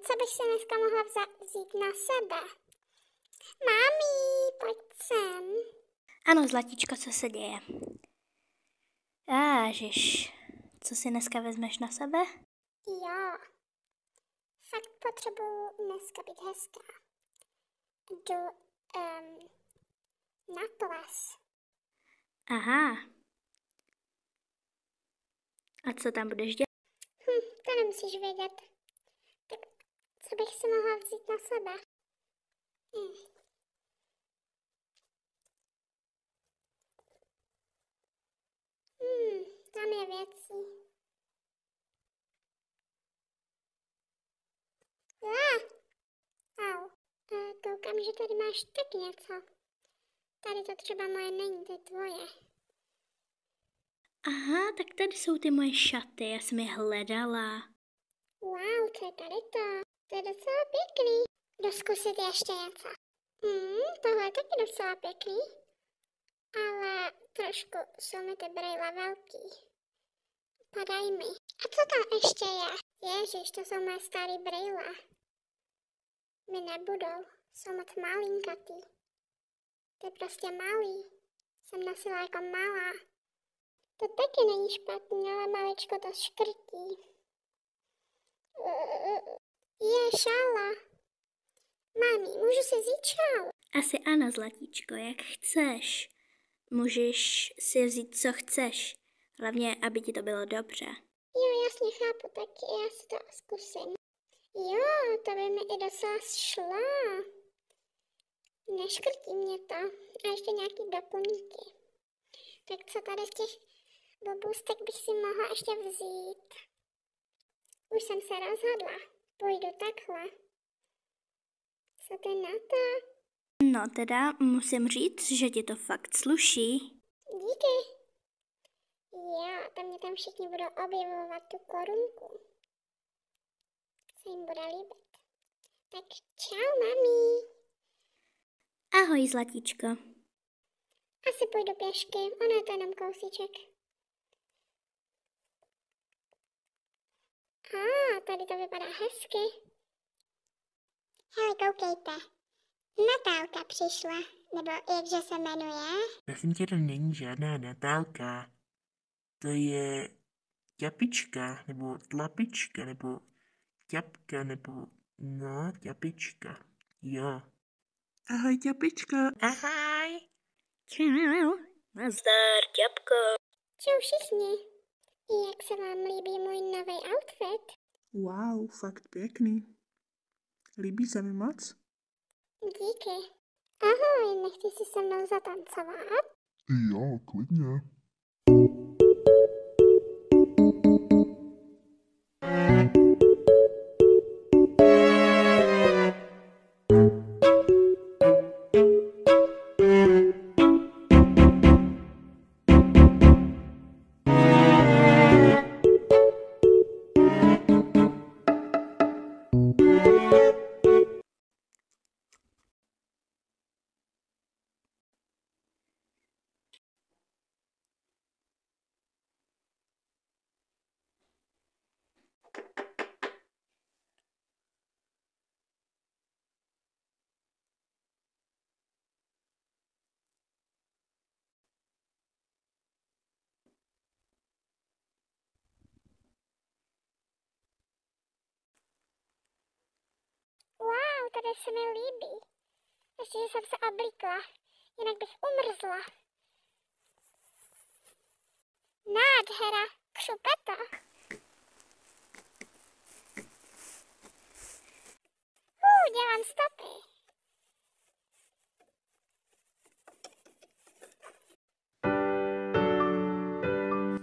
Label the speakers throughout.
Speaker 1: co bych si dneska mohla vzít na sebe? Mami, pojď sem.
Speaker 2: Ano, zlatíčko, co se děje? Ježiš, co si dneska vezmeš na sebe?
Speaker 1: Jo, fakt potřebuju dneska být hezká. Jdu na ples.
Speaker 2: Aha. A co tam budeš dělat?
Speaker 1: To nemusíš vědět. Tak co bych si mohla vzít na sebe? Tam je věcí. Au. Koukám, že tady máš taky něco. Tady to třeba moje není, to je tvoje.
Speaker 2: Aha, tak tady jsou ty moje šaty, já jsem je hledala.
Speaker 1: Wow, co je tady to? To je docela pěkný. Jdu zkusit ještě něco. Tohle je taky docela pěkný. Ale trošku jsou mi ty brejle velký. Padaj mi. A co tam ještě je? Ježiš, to jsou moje staré brejle. Mi nebudou. Jsou moc malinkatý. To je prostě malý. Jsem nosila jako malá. To taky není špatný, ale maličko to škrtí. Je šála. Mami, můžu si vzít šál?
Speaker 2: Asi ano, zlatíčko, jak chceš. Můžeš si vzít, co chceš. Hlavně, aby ti to bylo dobře.
Speaker 1: Jo, jasně chápu, tak já si to zkusím. Jo, to by mi i docela šlo. Neškrtí mě to. A ještě nějaký doplňky. Tak co tady z těch bobůstek bych si mohla ještě vzít? Už jsem se rozhodla. Půjdu takhle. Co ty na to?
Speaker 2: No teda musím říct, že ti to fakt sluší.
Speaker 1: Díky. Jo, to mě tam všichni budou objevovat tu korunku. Se jim bude líbit. Tak čau, mami.
Speaker 2: Ahoj, zlatíčko.
Speaker 1: Asi půjdu pěšky, ono je to jenom kousíček. Tady to vypadá hezky. Hele, koukejte. Natálka přišla, nebo jakže se jmenuje?
Speaker 3: Prosím tě, to není žádná Natálka. To je ťapička, nebo tlapička, nebo ťapka, nebo no, ťapička. Jo. Ahoj, ťapičko. Ahoj.
Speaker 2: Čau. Nazdar, ťapko.
Speaker 1: Čau všichni. Jak se vám líbí můj nový outfit?
Speaker 3: Wow, fakt pěkný. Líbí se mi moc?
Speaker 1: Díky. Ahoj, nechci si se mnou zatancovat?
Speaker 4: Jo, klidně.
Speaker 1: Wow, tady se mi líbí. Ještě, že jsem se oblíkla, jinak bych umrzla. Nádhera, křupeta. Dělám stopy.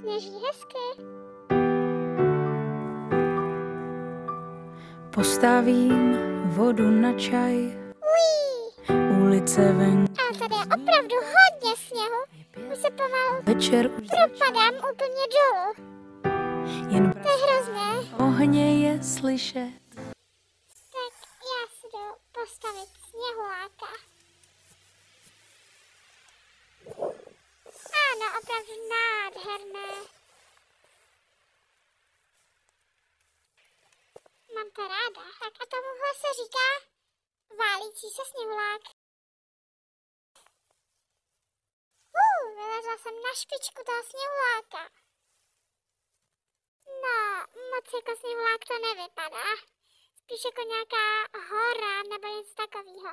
Speaker 1: Sněží hezky.
Speaker 5: Postavím vodu na čaj, ulice venku.
Speaker 1: Ale tady je opravdu hodně sněhu. Už se pomalu
Speaker 5: Večer už
Speaker 1: propadám úplně dolů.
Speaker 5: jen
Speaker 1: To je hrozné.
Speaker 5: ohně je slyšet.
Speaker 1: Tak já si jdu postavit sněhuláka. Ano, opravdu nádherné. mám to ráda. Tak a tomuhle se říká válící se sněhulák. Vylezla jsem na špičku toho sněhuláka. No, moc jako sněhulák to nevypadá. Spíš jako nějaká hora nebo něco takového.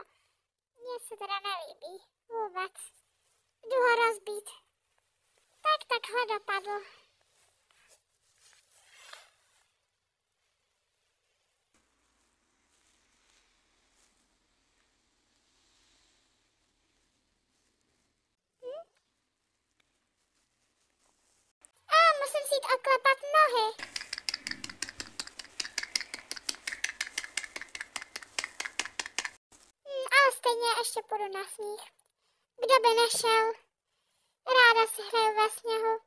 Speaker 1: Mně se teda nelíbí. Vůbec. Jdu ho rozbít. Tak takhle dopadl. Musím si jít oklepat nohy. Ale stejně ještě půjdu na sníh. Kdo by nešel? Ráda si hraju ve sněhu.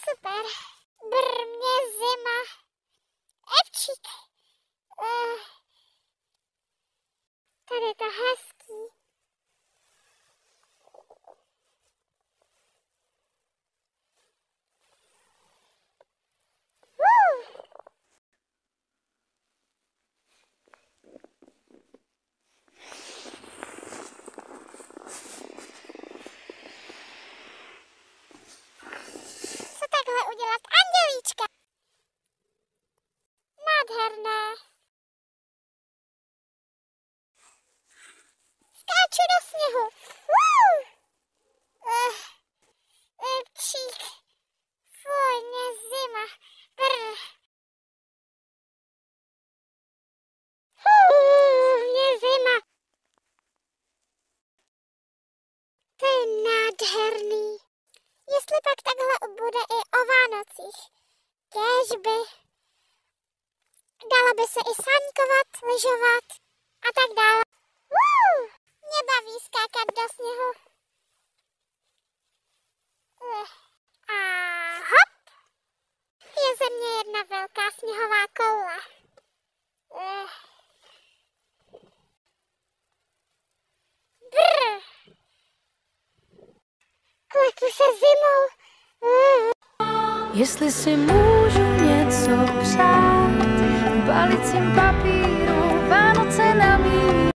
Speaker 1: Super. Mě zima. Epčík. Tady je to hezký. Co takhle udělat andělíčka? Nádherné. Skáču do sněhu. Pčík. Fuj, mě zima. Mě zima. To je nádherný. Jestli pak takhle bude i o Vánocích. Kéžby. Dalo by se i sáňkovat, lyžovat a tak dále. Mě baví skákat do sněhu. A hop. Je ze mě jedna velká sněhová koule. Klepu se zimou.
Speaker 5: Jestli si můžu něco přát, v balicím papíru Vánoce na mý.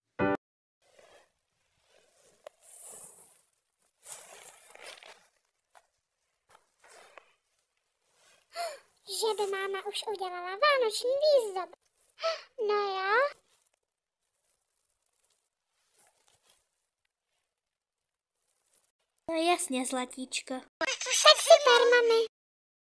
Speaker 1: Že by máma už udělala vánoční výzdobu. No jo.
Speaker 2: No jasně, zlatíčko.
Speaker 1: Tak super, mami.